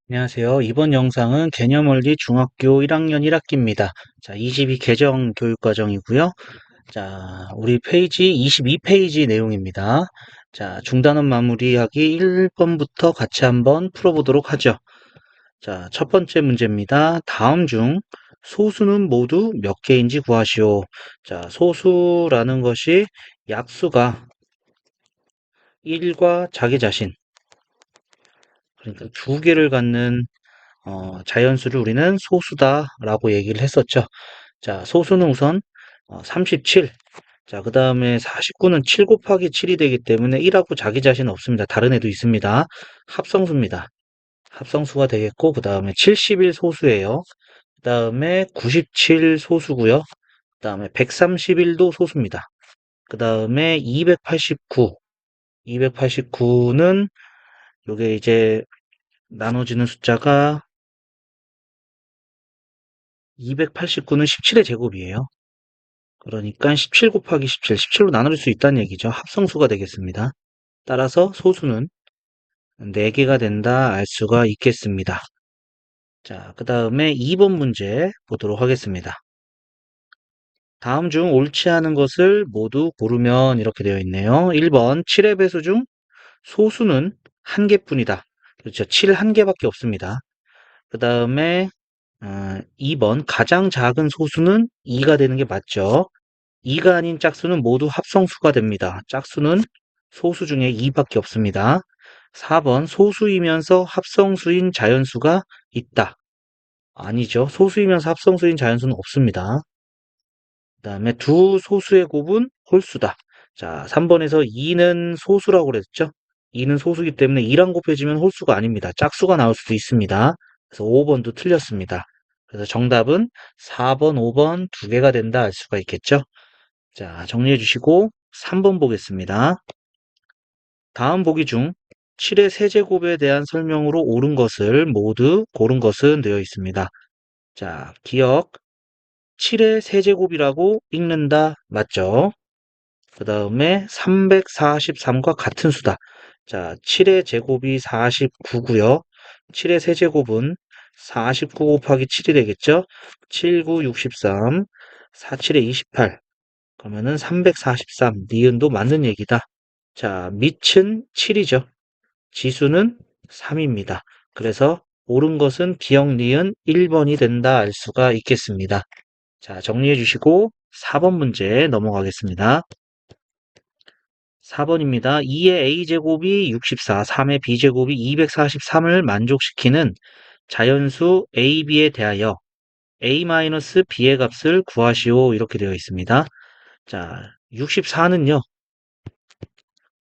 안녕하세요. 이번 영상은 개념원리 중학교 1학년 1학기입니다. 자, 22 개정 교육과정이고요. 자, 우리 페이지 22페이지 내용입니다. 자, 중단원 마무리하기 1번부터 같이 한번 풀어보도록 하죠. 자, 첫 번째 문제입니다. 다음 중 소수는 모두 몇 개인지 구하시오. 자, 소수라는 것이 약수가 1과 자기 자신, 그러니까 두 개를 갖는 자연수를 우리는 소수다라고 얘기를 했었죠. 자, 소수는 우선 37. 자, 그 다음에 49는 7 곱하기 7이 되기 때문에 1하고 자기 자신은 없습니다. 다른 애도 있습니다. 합성수입니다. 합성수가 되겠고, 그 다음에 71 소수예요. 그 다음에 97 소수고요. 그 다음에 131도 소수입니다. 그 다음에 289. 289는 요게 이제 나눠지는 숫자가 289는 17의 제곱이에요. 그러니까 17 곱하기 17, 17로 나눌 수 있다는 얘기죠. 합성수가 되겠습니다. 따라서 소수는 4개가 된다 알 수가 있겠습니다. 자, 그 다음에 2번 문제 보도록 하겠습니다. 다음 중 옳지 않은 것을 모두 고르면 이렇게 되어 있네요. 1번 7의 배수 중 소수는 1개뿐이다. 그렇죠. 7 1개밖에 없습니다. 그 다음에 2번 가장 작은 소수는 2가 되는 게 맞죠. 2가 아닌 짝수는 모두 합성수가 됩니다. 짝수는 소수 중에 2밖에 없습니다. 4번 소수이면서 합성수인 자연수가 있다. 아니죠. 소수이면서 합성수인 자연수는 없습니다. 그 다음에 두 소수의 곱은 홀수다. 자, 3번에서 2는 소수라고 그랬죠. 2는 소수이기 때문에 2랑 곱해지면 홀수가 아닙니다. 짝수가 나올 수도 있습니다. 그래서 5번도 틀렸습니다. 그래서 정답은 4번, 5번 두 개가 된다 알 수가 있겠죠. 자, 정리해 주시고 3번 보겠습니다. 다음 보기 중 7의 세제곱에 대한 설명으로 옳은 것을 모두 고른 것은 되어 있습니다. 자, 기억 7의 세제곱이라고 읽는다. 맞죠? 그 다음에 343과 같은 수다. 자, 7의 제곱이 49고요. 7의 세제곱은 49 곱하기 7이 되겠죠? 7, 9, 63, 4, 7에 28. 그러면은 343, 니은도 맞는 얘기다. 자, 밑은 7이죠. 지수는 3입니다. 그래서 옳은 것은 기억, 니은 1번이 된다 알 수가 있겠습니다. 자, 정리해 주시고 4번 문제 넘어가겠습니다. 4번입니다. 2의 a제곱이 64, 3의 b제곱이 243을 만족시키는 자연수 a, b에 대하여 a-b의 값을 구하시오. 이렇게 되어 있습니다. 자, 64는요.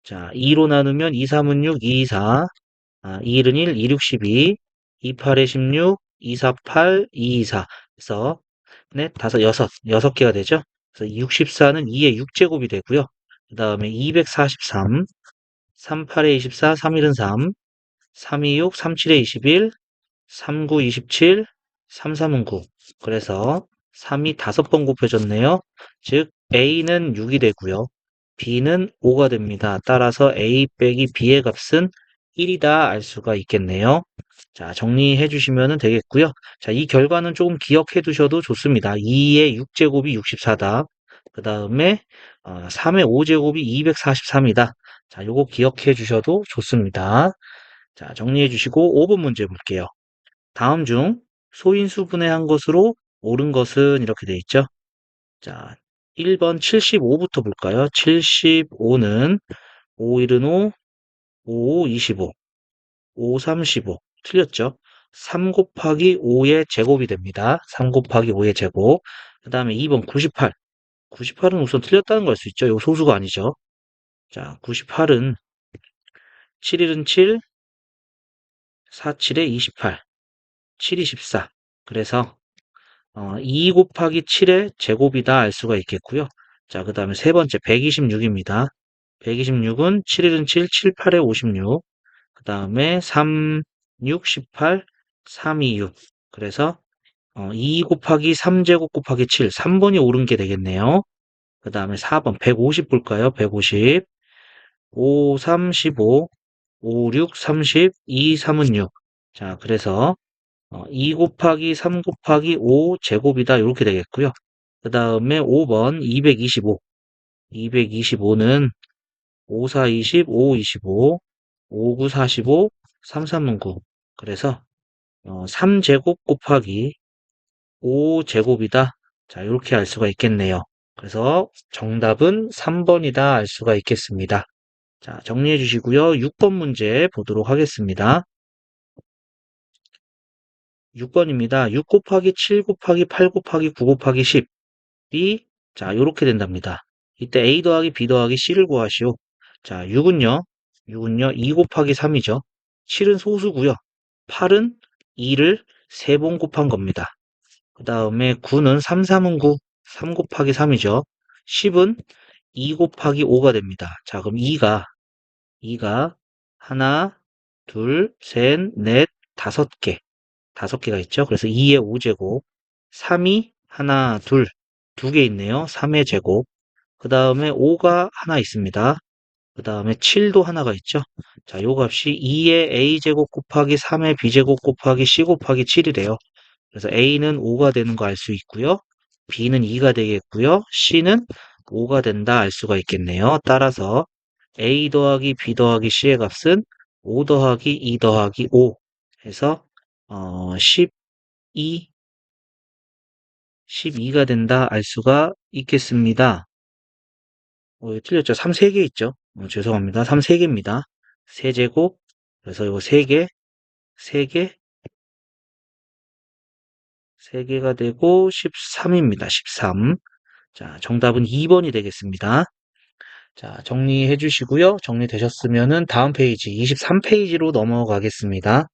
자, 2로 나누면 2, 3은 6, 2, 4, 2, 1은 1, 2, 6, 12, 2, 8에 16, 2, 4, 8, 2, 2, 4. 그래서 넷, 다섯, 여섯 개가 되죠. 그래서 64는 2의 6제곱이 되고요. 그 다음에 243, 3, 8에 24, 3, 1은 3, 3, 2, 6, 3, 7에 21, 3, 9, 27, 3, 3은 9. 그래서 3이 5번 곱해졌네요. 즉, A는 6이 되고요. B는 5가 됩니다. 따라서 A 빼기 B의 값은 1이다 알 수가 있겠네요. 자, 정리해 주시면 되겠고요. 자, 이 결과는 조금 기억해 두셔도 좋습니다. 2의 6제곱이 64다. 그 다음에 3의 5제곱이 243이다. 자, 요거 기억해 주셔도 좋습니다. 자, 정리해 주시고 5번 문제 볼게요. 다음 중 소인수분해한 것으로 옳은 것은 이렇게 돼 있죠. 자, 1번 75부터 볼까요? 75는 5, 1은 5, 5, 25, 5, 35. 틀렸죠? 3 곱하기 5의 제곱이 됩니다. 3 곱하기 5의 제곱. 그 다음에 2번 98. 98은 우선 틀렸다는 걸 수 있죠. 이거 소수가 아니죠. 자, 98은 7일은 7, 4, 7에 28, 7이 14. 그래서 2 곱하기 7의 제곱이다 알 수가 있겠고요. 자, 그 다음에 세 번째 126입니다. 126은 7일은 7, 7, 8에 56. 그 다음에 3, 6, 18, 3, 2, 6. 그래서 2 곱하기 3제곱 곱하기 7, 3번이 옳은 게 되겠네요. 그 다음에 4번 150 볼까요? 150. 5, 3, 15. 5, 6, 30, 2, 3은 6. 자, 그래서 2 곱하기 3 곱하기 5 제곱이다. 이렇게 되겠고요. 그 다음에 5번 225. 225는 5, 4, 20, 5, 25, 5, 9, 45, 3, 3은 9. 그래서 3제곱 곱하기 5제곱이다. 자, 이렇게 알 수가 있겠네요. 그래서 정답은 3번이다 알 수가 있겠습니다. 자, 정리해 주시고요. 6번 문제 보도록 하겠습니다. 6번입니다. 6 곱하기 7 곱하기 8 곱하기 9 곱하기 10이 자, 요렇게 된답니다. 이때 A 더하기 B 더하기 C를 구하시오. 자, 6은요, 2 곱하기 3이죠. 7은 소수고요. 8은 2를 3번 곱한 겁니다. 그 다음에 9는 3, 3은 9, 3 곱하기 3이죠. 10은 2 곱하기 5가 됩니다. 자, 그럼 2가 하나, 둘, 셋, 넷, 다섯 개. 다섯 개가 있죠. 그래서 2의 5제곱. 3이 하나, 둘, 두 개 있네요. 3의 제곱. 그 다음에 5가 하나 있습니다. 그 다음에 7도 하나가 있죠. 자, 요 값이 2의 a제곱 곱하기 3의 b제곱 곱하기 c 곱하기 7이래요. 그래서 a는 5가 되는 거 알 수 있고요. b는 2가 되겠고요. c는 5가 된다 알 수가 있겠네요. 따라서 a 더하기 b 더하기 c의 값은 5 더하기 2 더하기 5 해서 12, 12가 된다 알 수가 있겠습니다. 이거 틀렸죠? 3 3개 있죠? 죄송합니다. 3 3개입니다. 세제곱, 그래서 이거 3개, 3개, 3개가 되고 13입니다. 13. 자, 정답은 2번이 되겠습니다. 자, 정리해 주시고요. 정리되셨으면은 다음 페이지 23페이지로 넘어가겠습니다.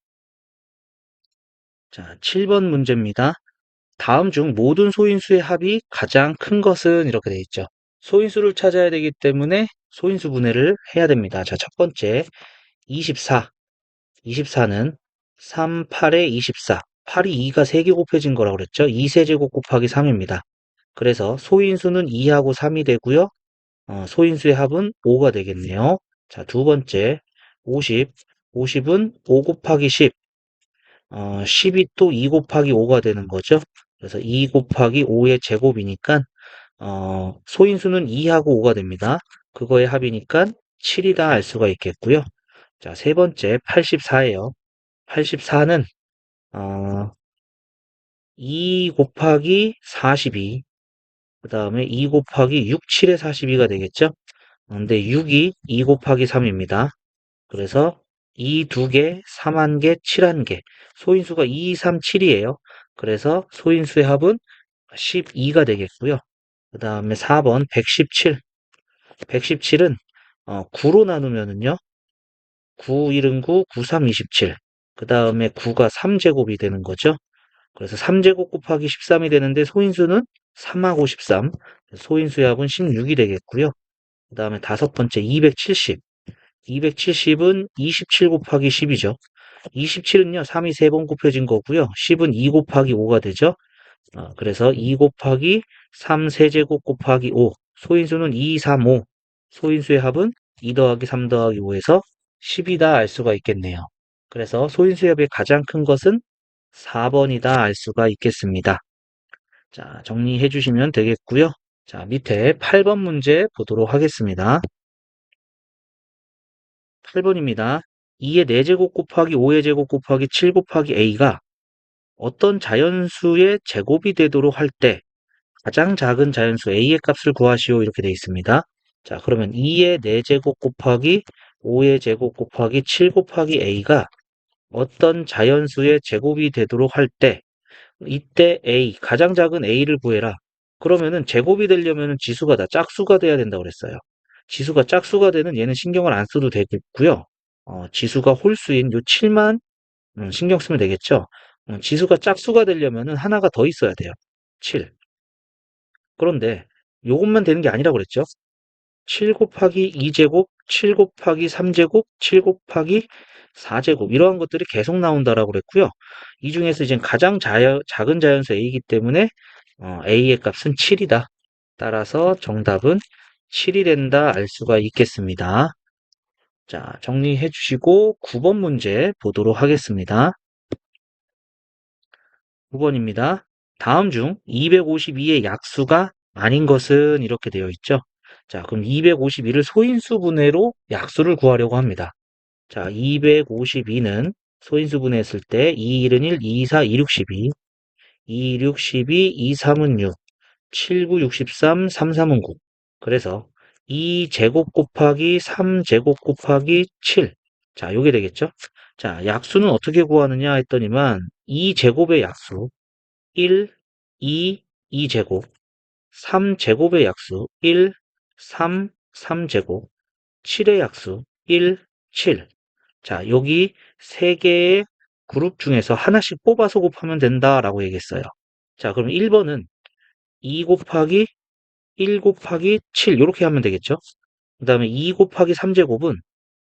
자, 7번 문제입니다. 다음 중 모든 소인수의 합이 가장 큰 것은 이렇게 되어 있죠. 소인수를 찾아야 되기 때문에 소인수 분해를 해야 됩니다. 자, 첫 번째 24. 24는 3, 8에 24. 8이 2가 3개 곱해진 거라고 그랬죠. 2세제곱 곱하기 3입니다. 그래서 소인수는 2하고 3이 되고요. 소인수의 합은 5가 되겠네요. 자, 두 번째 50. 50은 5 곱하기 10. 10이 또 2 곱하기 5가 되는 거죠. 그래서 2 곱하기 5의 제곱이니까 소인수는 2하고 5가 됩니다. 그거의 합이니까 7이다 알 수가 있겠고요. 자, 세 번째 84예요. 84는 2 곱하기 42, 그 다음에 2 곱하기 6, 7의 42가 되겠죠? 근데 6이 2 곱하기 3입니다. 그래서 2 2개, 3 1개, 7 1개. 소인수가 2, 3, 7이에요. 그래서 소인수의 합은 12가 되겠고요. 그 다음에 4번 117. 117은 9로 나누면은요. 9, 1은 9, 9, 3, 27. 그 다음에 9가 3제곱이 되는 거죠. 그래서 3제곱 곱하기 13이 되는데 소인수는 3하고 13. 소인수의 합은 16이 되겠고요. 그 다음에 다섯 번째 270. 270은 27 곱하기 10이죠. 27은요, 3이 3번 곱해진 거고요. 10은 2 곱하기 5가 되죠. 그래서 2 곱하기 3 세제곱 곱하기 5. 소인수는 2, 3, 5. 소인수의 합은 2 더하기 3 더하기 5에서 10이다 알 수가 있겠네요. 그래서 소인수의 합의 가장 큰 것은 4번이다 알 수가 있겠습니다. 자, 정리해 주시면 되겠고요. 자, 밑에 8번 문제 보도록 하겠습니다. 8번입니다. 2의 4제곱 곱하기 5의 제곱 곱하기 7 곱하기 a가 어떤 자연수의 제곱이 되도록 할 때 가장 작은 자연수 a의 값을 구하시오 이렇게 되어 있습니다. 자, 그러면 2의 4제곱 곱하기 5의 제곱 곱하기 7 곱하기 a가 어떤 자연수의 제곱이 되도록 할 때 이때 a, 가장 작은 a를 구해라. 그러면은 제곱이 되려면은 지수가 다 짝수가 돼야 된다고 그랬어요. 지수가 짝수가 되는 얘는 신경을 안 써도 되겠고요. 지수가 홀수인 요 7만 신경 쓰면 되겠죠. 지수가 짝수가 되려면은 하나가 더 있어야 돼요. 7. 그런데 요것만 되는 게 아니라고 그랬죠. 7 곱하기 2제곱, 7 곱하기 3제곱, 7 곱하기 4제곱 이러한 것들이 계속 나온다라고 그랬고요. 이 중에서 이제 가장 작은 자연수 a이기 때문에 a의 값은 7이다. 따라서 정답은 7이 된다 알 수가 있겠습니다. 자, 정리해 주시고 9번 문제 보도록 하겠습니다. 9번입니다. 다음 중 252의 약수가 아닌 것은 이렇게 되어 있죠. 자, 그럼 252를 소인수 분해로 약수를 구하려고 합니다. 자, 252는 소인수 분해했을 때 2, 1은 1, 2, 4, 2, 6, 12, 2, 6, 12, 2, 3은 6, 7, 9, 63, 3, 3은 9. 그래서 2제곱 곱하기 3제곱 곱하기 7. 자, 요게 되겠죠? 자, 약수는 어떻게 구하느냐 했더니만 2제곱의 약수 1, 2, 2제곱, 3제곱의 약수 1, 3, 3제곱, 7의 약수 1, 7. 자, 여기 세 개의 그룹 중에서 하나씩 뽑아서 곱하면 된다라고 얘기했어요. 자, 그럼 1번은 2 곱하기 1 곱하기 7 이렇게 하면 되겠죠? 그 다음에 2 곱하기 3제곱은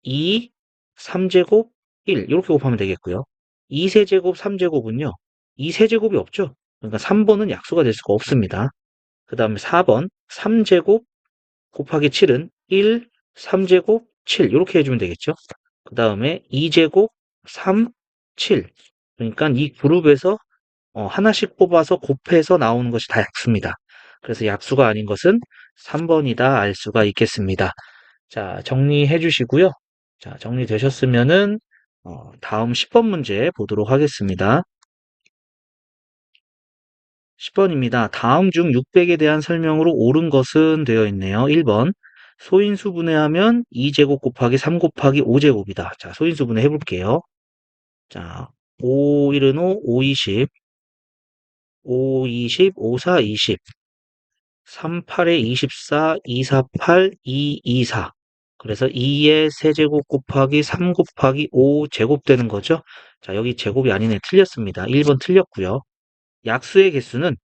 2, 3제곱, 1 이렇게 곱하면 되겠고요. 2세제곱, 3제곱은요. 2세제곱이 없죠? 그러니까 3번은 약수가 될 수가 없습니다. 그 다음에 4번 3제곱 곱하기 7은 1, 3제곱, 7 이렇게 해주면 되겠죠? 그 다음에 2제곱, 3, 7 그러니까 이 그룹에서 하나씩 뽑아서 곱해서 나오는 것이 다 약수입니다. 그래서 약수가 아닌 것은 3번이다 알 수가 있겠습니다. 자, 정리해 주시고요. 자, 정리되셨으면은 다음 10번 문제 보도록 하겠습니다. 10번입니다. 다음 중 600에 대한 설명으로 옳은 것은 되어 있네요. 1번 소인수 분해하면 2제곱 곱하기 3 곱하기 5제곱이다. 자, 소인수 분해 해볼게요. 자, 5, 1은 5, 5, 20, 5, 20, 5, 4, 20, 3, 8에 24, 2, 4, 8, 2, 2, 4. 그래서 2의 세제곱 곱하기 3 곱하기 5 제곱 되는 거죠. 자, 여기 제곱이 아니네. 틀렸습니다. 1번 틀렸고요. 약수의 개수는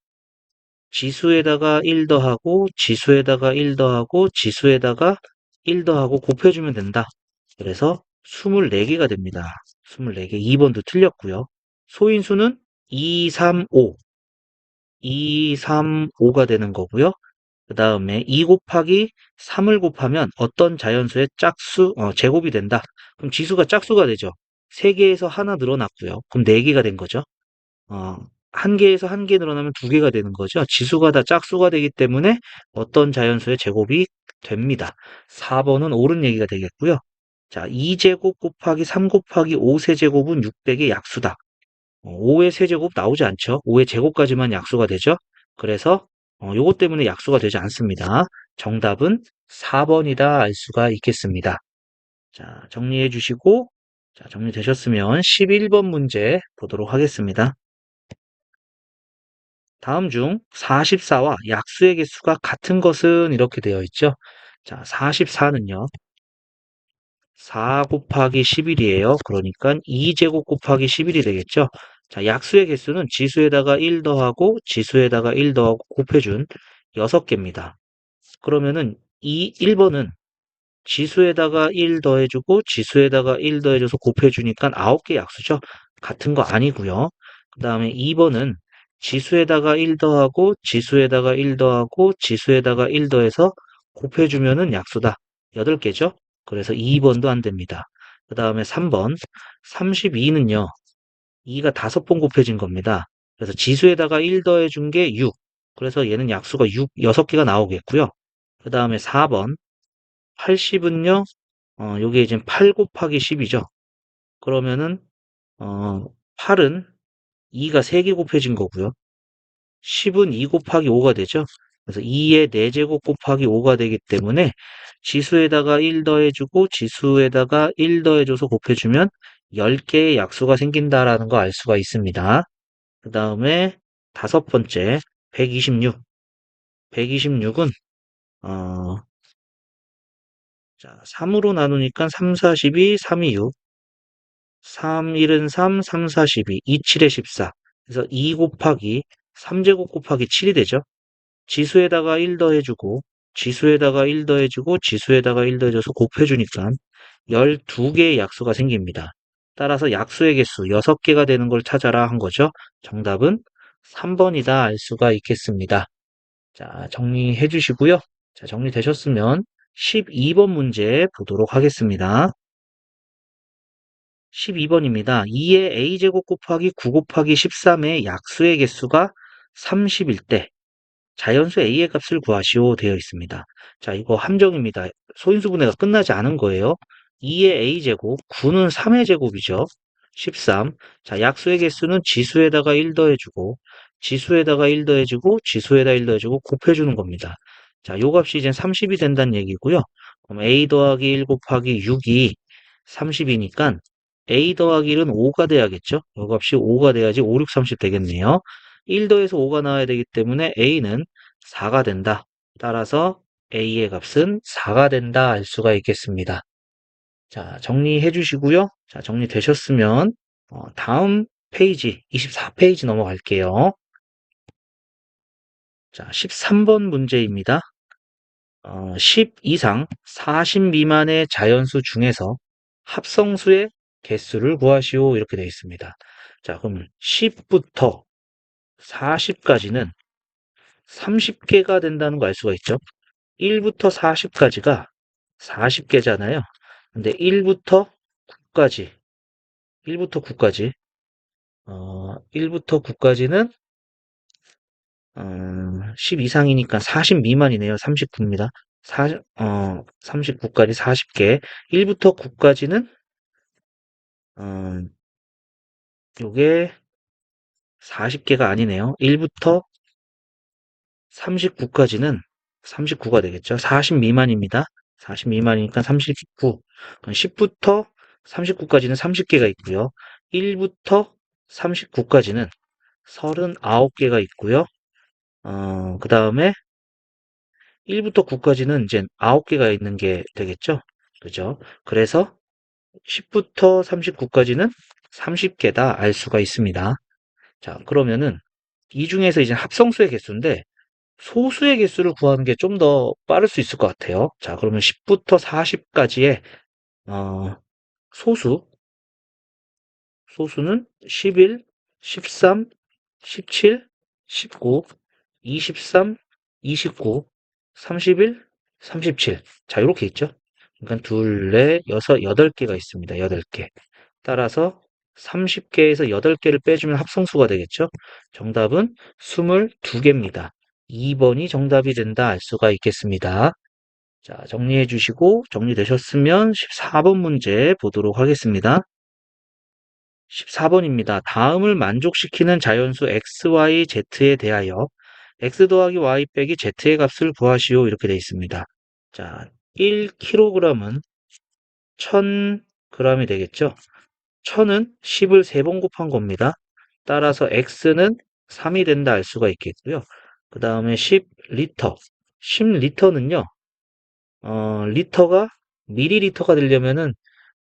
지수에다가 1 더하고 지수에다가 1 더하고 지수에다가 1 더하고 곱해주면 된다. 그래서 24개가 됩니다. 24개. 2번도 틀렸고요. 소인수는 2, 3, 5. 2, 3, 5가 되는 거고요. 그 다음에 2 곱하기 3을 곱하면 어떤 자연수의 짝수, 제곱이 된다. 그럼 지수가 짝수가 되죠. 3개에서 하나 늘어났고요. 그럼 4개가 된 거죠. 어, 1개에서 1개 늘어나면 2개가 되는 거죠. 지수가 다 짝수가 되기 때문에 어떤 자연수의 제곱이 됩니다. 4번은 옳은 얘기가 되겠고요. 자, 2제곱 곱하기 3 곱하기 5세제곱은 600의 약수다. 5의 세제곱 나오지 않죠. 5의 제곱까지만 약수가 되죠. 그래서 요것 때문에 약수가 되지 않습니다. 정답은 4번이다 알 수가 있겠습니다. 자, 정리해 주시고 자, 정리되셨으면 11번 문제 보도록 하겠습니다. 다음 중 44와 약수의 개수가 같은 것은 이렇게 되어 있죠. 자, 44는요. 4 곱하기 11이에요. 그러니까 2제곱 곱하기 11이 되겠죠. 자, 약수의 개수는 지수에다가 1 더하고 지수에다가 1 더하고 곱해준 6개입니다. 그러면은 1번은 지수에다가 1 더해주고 지수에다가 1 더해줘서 곱해주니까 9개 약수죠. 같은 거 아니고요. 그 다음에 2번은 지수에다가 1 더하고 지수에다가 1 더하고 지수에다가 1 더해서 곱해주면은 약수다. 8개죠. 그래서 2번도 안 됩니다. 그 다음에 3번 32는요. 2가 5번 곱해진 겁니다. 그래서 지수에다가 1 더해준 게 6. 그래서 얘는 약수가 6개가 나오겠고요. 그 다음에 4번 80은요, 요게 이제 8 곱하기 10이죠. 그러면은, 8은 2가 3개 곱해진 거고요. 10은 2 곱하기 5가 되죠. 그래서 2의 4제곱 곱하기 5가 되기 때문에 지수에다가 1 더해주고 지수에다가 1 더해줘서 곱해주면 10개의 약수가 생긴다라는 거 알 수가 있습니다. 그 다음에 5번째, 126. 126은, 자, 3으로 나누니까 3, 4, 12, 3이 6. 3, 1은 3, 3, 4, 12, 2, 7에 14. 그래서 2 곱하기 3제곱 곱하기 7이 되죠. 지수에다가 1 더해주고, 지수에다가 1 더해주고, 지수에다가 1 더해줘서 곱해주니까 12개의 약수가 생깁니다. 따라서 약수의 개수 6개가 되는 걸 찾아라 한 거죠. 정답은 3번이다 알 수가 있겠습니다. 자, 정리해 주시고요. 자, 정리되셨으면 12번 문제 보도록 하겠습니다. 12번입니다. 2의 a제곱 곱하기 9 곱하기 13의 약수의 개수가 30일 때 자연수 a의 값을 구하시오 되어 있습니다. 자, 이거 함정입니다. 소인수분해가 끝나지 않은 거예요. 2의 a제곱, 9는 3의 제곱이죠. 13. 자, 약수의 개수는 지수에다가 1 더해주고, 지수에다가 1 더해주고, 지수에다 1 더해주고, 곱해주는 겁니다. 자, 요 값이 이제 30이 된다는 얘기고요. 그럼 a 더하기 1 곱하기 6이 30이니까 a 더하기 1은 5가 돼야겠죠? 요 값이 5가 돼야지 5, 6, 30 되겠네요. 1 더해서 5가 나와야 되기 때문에 a는 4가 된다. 따라서 a의 값은 4가 된다 알 수가 있겠습니다. 자, 정리해 주시고요. 자, 정리되셨으면 다음 페이지 24페이지 넘어갈게요. 자, 13번 문제입니다. 10 이상 40 미만의 자연수 중에서 합성수의 개수를 구하시오 이렇게 되어 있습니다. 자, 그럼 10부터 40까지는 30개가 된다는 거 알 수가 있죠. 1부터 40까지가 40개잖아요. 근데 1부터 9까지, 1부터 9까지는 10 이상이니까 40 미만이네요. 39입니다. 39까지 40개. 1부터 9까지는 요게 40개가 아니네요. 1부터 39까지는 39가 되겠죠. 40 미만입니다. 40 미만이니까 39. 그럼 10부터 39까지는 30개가 있고요. 1부터 39까지는 39개가 있고요. 그 다음에 1부터 9까지는 이제 9개가 있는 게 되겠죠. 그죠? 그래서 10부터 39까지는 30개다 알 수가 있습니다. 자, 그러면은 이 중에서 이제 합성수의 개수인데 소수의 개수를 구하는 게 좀 더 빠를 수 있을 것 같아요. 자, 그러면 10부터 40까지의 소수, 소수는 11, 13, 17, 19, 23, 29, 31, 37. 자, 이렇게 있죠. 그러니까 둘, 넷, 여섯, 8개가 있습니다. 8개. 따라서 30개에서 8개를 빼주면 합성수가 되겠죠. 정답은 22개입니다. 2번이 정답이 된다 알 수가 있겠습니다. 자, 정리해 주시고 정리되셨으면 14번 문제 보도록 하겠습니다. 14번입니다. 다음을 만족시키는 자연수 x, y, z에 대하여 x 더하기 y 빼기 z의 값을 구하시오 이렇게 되어 있습니다. 자, 1kg은 1000g이 되겠죠. 1000은 10을 3번 곱한 겁니다. 따라서 x는 3이 된다 알 수가 있겠고요. 그 다음에 10리터. 10리터는요, 리터가 미리리터가 되려면은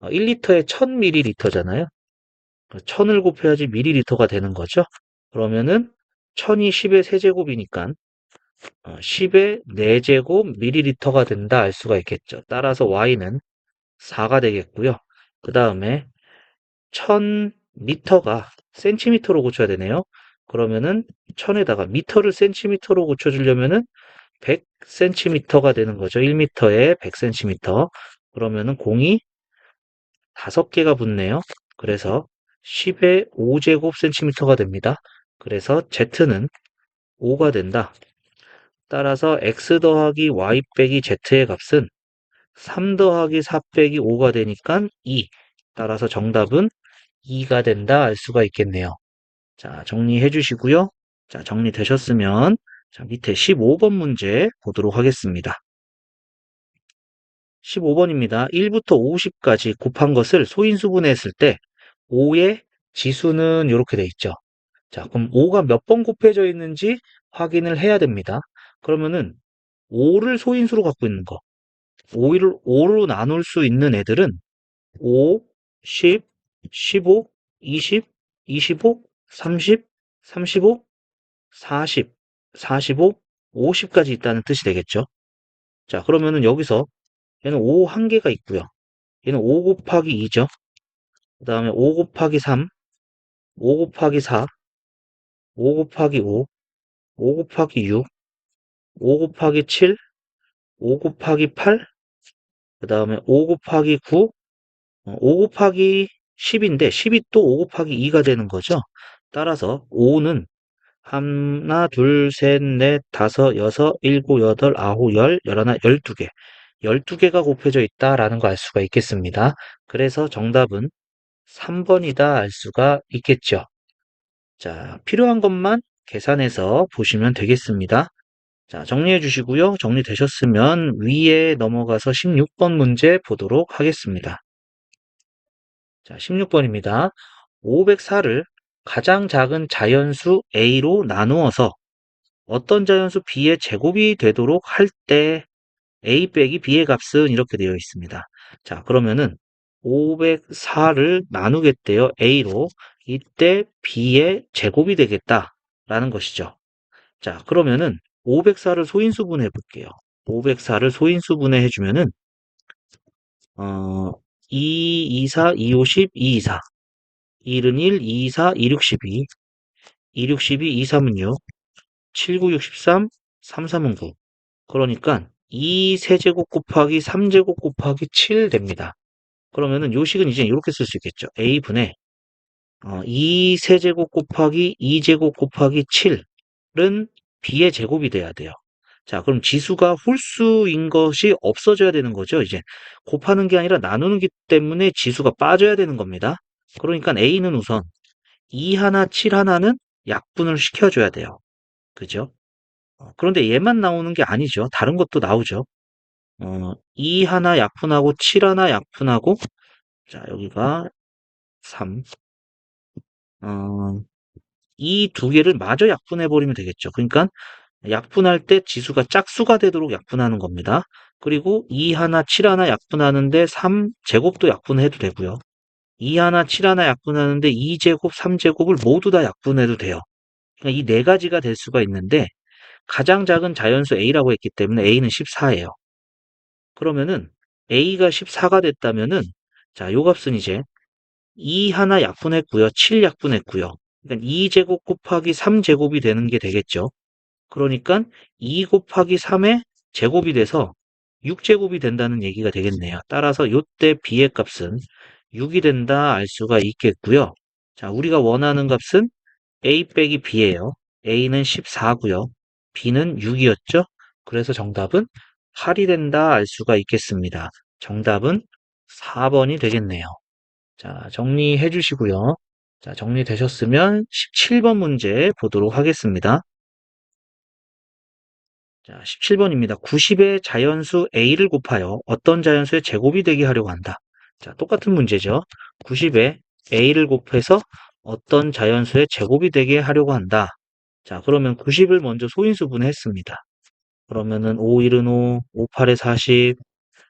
1리터에 1000ml잖아요. 1000을 곱해야지 미리리터가 되는 거죠. 그러면은 1000이 10의 세제곱이니까 10의 4제곱 미리리터가 된다 알 수가 있겠죠. 따라서 y는 4가 되겠고요. 그 다음에 1000리터가 센티미터로 고쳐야 되네요. 그러면은 1000에다가 미터를 센티미터로 고쳐주려면은 100cm가 되는 거죠. 1m에 100cm. 그러면은 공이 5개가 붙네요. 그래서 10의 5제곱 센티미터가 됩니다. 그래서 Z는 5가 된다. 따라서 X 더하기 Y 빼기 Z의 값은 3 더하기 4 빼기 5가 되니까 2. 따라서 정답은 2가 된다 알 수가 있겠네요. 자, 정리해 주시고요. 자, 정리되셨으면 자, 밑에 15번 문제 보도록 하겠습니다. 15번입니다. 1부터 50까지 곱한 것을 소인수분해했을 때 5의 지수는 이렇게 돼 있죠. 자, 그럼 5가 몇 번 곱해져 있는지 확인을 해야 됩니다. 그러면은 5를 소인수로 갖고 있는 거. 5를 5로 나눌 수 있는 애들은 5, 10, 15, 20, 25, 30, 35, 40, 45, 50까지 있다는 뜻이 되겠죠. 자, 그러면은 여기서 얘는 5 한 개가 있고요. 얘는 5 곱하기 2죠. 그 다음에 5 곱하기 3, 5 곱하기 4, 5 곱하기 5, 5 곱하기 6, 5 곱하기 7, 5 곱하기 8, 그 다음에 5 곱하기 9, 5 곱하기 10인데 10이 또 5 곱하기 2가 되는 거죠. 따라서 5는 하나, 둘, 셋, 넷, 다섯, 여섯, 일곱, 여덟, 아홉, 열, 열하나, 12개. 12개가 곱해져 있다라는 거 알 수가 있겠습니다. 그래서 정답은 3번이다 알 수가 있겠죠. 자, 필요한 것만 계산해서 보시면 되겠습니다. 자, 정리해 주시고요. 정리되셨으면 위에 넘어가서 16번 문제 보도록 하겠습니다. 자, 16번입니다. 504를 가장 작은 자연수 A로 나누어서 어떤 자연수 B의 제곱이 되도록 할 때 A 빼기 B의 값은 이렇게 되어 있습니다. 자, 그러면은 504를 나누겠대요. A로. 이때 B의 제곱이 되겠다라는 것이죠. 자, 그러면은 504를 소인수분해 볼게요. 504를 소인수분해 해주면은 2, 2, 4, 2, 5, 10, 2, 2, 4. 1은 1, 2, 4, 2, 6, 12. 2, 6, 12, 2, 3은 6. 7, 9, 63, 3, 3은 9. 그러니까 2 세제곱 곱하기 3제곱 곱하기 7 됩니다. 그러면은 요식은 이제 이렇게 쓸 수 있겠죠. A분의 2 세제곱 곱하기 2제곱 곱하기 7은 B의 제곱이 돼야 돼요. 자, 그럼 지수가 홀수인 것이 없어져야 되는 거죠. 이제 곱하는 게 아니라 나누는 기 때문에 지수가 빠져야 되는 겁니다. 그러니까 A는 우선 2 하나, 7 하나는 약분을 시켜줘야 돼요. 그죠? 그런데 얘만 나오는 게 아니죠. 다른 것도 나오죠. 2 하나 약분하고 7 하나 약분하고 자, 여기가 3. 이 두 개를 마저 약분해 버리면 되겠죠. 그러니까 약분할 때 지수가 짝수가 되도록 약분하는 겁니다. 그리고 2 하나 7 하나 약분하는데 3 제곱도 약분해도 되고요. 2 하나 7 하나 약분하는데 2 제곱, 3 제곱을 모두 다 약분해도 돼요. 그러니까 이 네 가지가 될 수가 있는데 가장 작은 자연수 A라고 했기 때문에 A는 14예요. 그러면은 A가 14가 됐다면은 자, 요 값은 이제 2 하나 약분했고요. 7 약분했고요. 그러니까 2제곱 곱하기 3제곱이 되는 게 되겠죠. 그러니까 2 곱하기 3의 제곱이 돼서 6제곱이 된다는 얘기가 되겠네요. 따라서 요때 B의 값은 6이 된다 알 수가 있겠고요. 자, 우리가 원하는 값은 A 빼기 B예요. A는 14고요. B는 6이었죠. 그래서 정답은 8이 된다 알 수가 있겠습니다. 정답은 4번이 되겠네요. 자, 정리해 주시고요. 자, 정리되셨으면 17번 문제 보도록 하겠습니다. 자, 17번입니다. 90의 자연수 A를 곱하여 어떤 자연수의 제곱이 되게 하려고 한다. 자, 똑같은 문제죠. 90에 A를 곱해서 어떤 자연수의 제곱이 되게 하려고 한다. 자, 그러면 90을 먼저 소인수분해 했습니다. 그러면은 5, 1은 5, 5, 8에 40,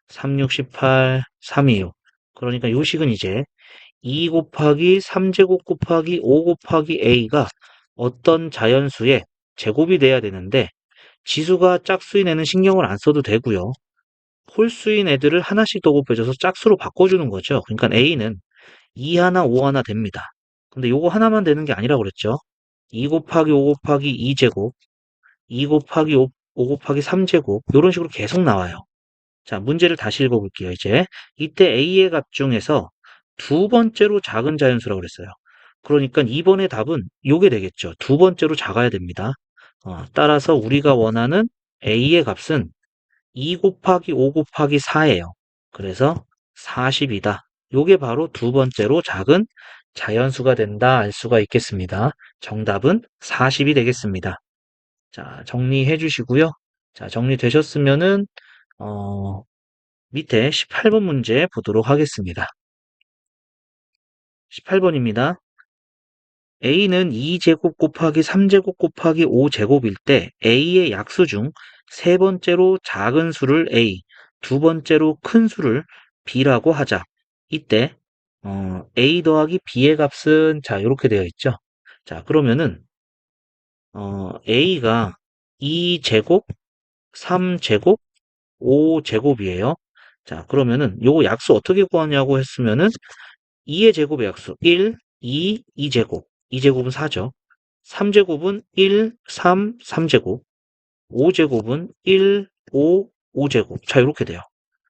3, 6, 18, 3, 2, 6. 그러니까 요식은 이제 2 곱하기 3제곱 곱하기 5 곱하기 A가 어떤 자연수의 제곱이 돼야 되는데 지수가 짝수인 애는 신경을 안 써도 되고요. 홀수인 애들을 하나씩 더 곱해줘서 짝수로 바꿔주는 거죠. 그러니까 A는 2 하나, 5 하나 됩니다. 근데 요거 하나만 되는 게 아니라고 그랬죠. 2 곱하기 5 곱하기 2제곱, 2 곱하기 5 곱하기 3제곱 이런 식으로 계속 나와요. 자, 문제를 다시 읽어볼게요. 이제 이때 A의 값 중에서 두 번째로 작은 자연수라고 그랬어요. 그러니까 2번의 답은 요게 되겠죠. 두 번째로 작아야 됩니다. 따라서 우리가 원하는 A의 값은 2 곱하기 5 곱하기 4예요. 그래서 40이다. 요게 바로 두 번째로 작은 자연수가 된다 알 수가 있겠습니다. 정답은 40이 되겠습니다. 자, 정리해 주시고요. 자, 정리되셨으면은 밑에 18번 문제 보도록 하겠습니다. 18번입니다. A는 2제곱 곱하기 3제곱 곱하기 5제곱일 때 A의 약수 중 세 번째로 작은 수를 A, 두 번째로 큰 수를 B라고 하자. 이때 A 더하기 B의 값은 자 이렇게 되어 있죠. 자, 그러면은 A가 2제곱, 3제곱, 5제곱이에요. 자, 그러면은 요거 약수 어떻게 구하냐고 했으면은 2의 제곱의 약수 1, 2, 2제곱. 2제곱은 4죠. 3제곱은 1, 3, 3제곱. 5제곱은 1, 5, 5제곱. 자, 이렇게 돼요.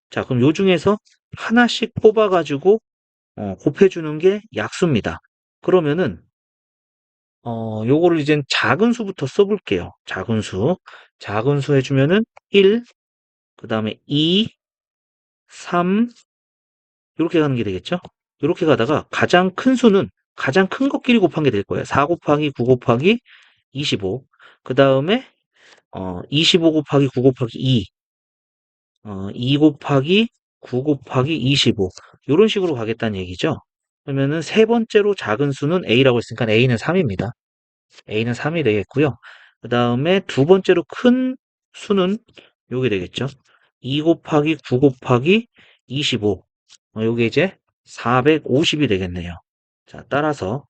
자, 그럼 요 중에서 하나씩 뽑아가지고 곱해주는 게 약수입니다. 그러면은 요거를 이젠 작은 수부터 써볼게요. 작은 수. 작은 수 해주면은 1, 그 다음에 2, 3, 이렇게 가는 게 되겠죠? 이렇게 가다가 가장 큰 수는 가장 큰 것끼리 곱한 게 될 거예요. 4 곱하기 9 곱하기 25. 그 다음에 25 곱하기 9 곱하기 2. 2 곱하기 9 곱하기 25. 이런 식으로 가겠다는 얘기죠. 그러면은 세 번째로 작은 수는 A라고 했으니까 A는 3입니다. A는 3이 되겠고요. 그 다음에 두 번째로 큰 수는 요게 되겠죠. 2 곱하기 9 곱하기 25. 요게 이제 450이 되겠네요. 자, 따라서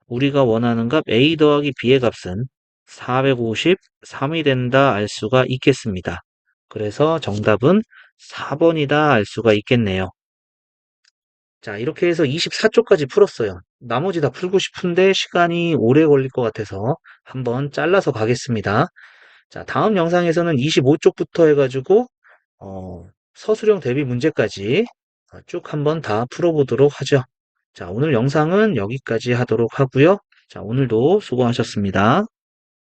우리가 원하는 값 A 더하기 B의 값은 453이 된다 알 수가 있겠습니다. 그래서 정답은 4번이다 알 수가 있겠네요. 자, 이렇게 해서 24쪽까지 풀었어요. 나머지 다 풀고 싶은데 시간이 오래 걸릴 것 같아서 한번 잘라서 가겠습니다. 자, 다음 영상에서는 25쪽부터 해가지고 서술형 대비 문제까지 쭉 한번 다 풀어보도록 하죠. 자, 오늘 영상은 여기까지 하도록 하고요. 자, 오늘도 수고하셨습니다.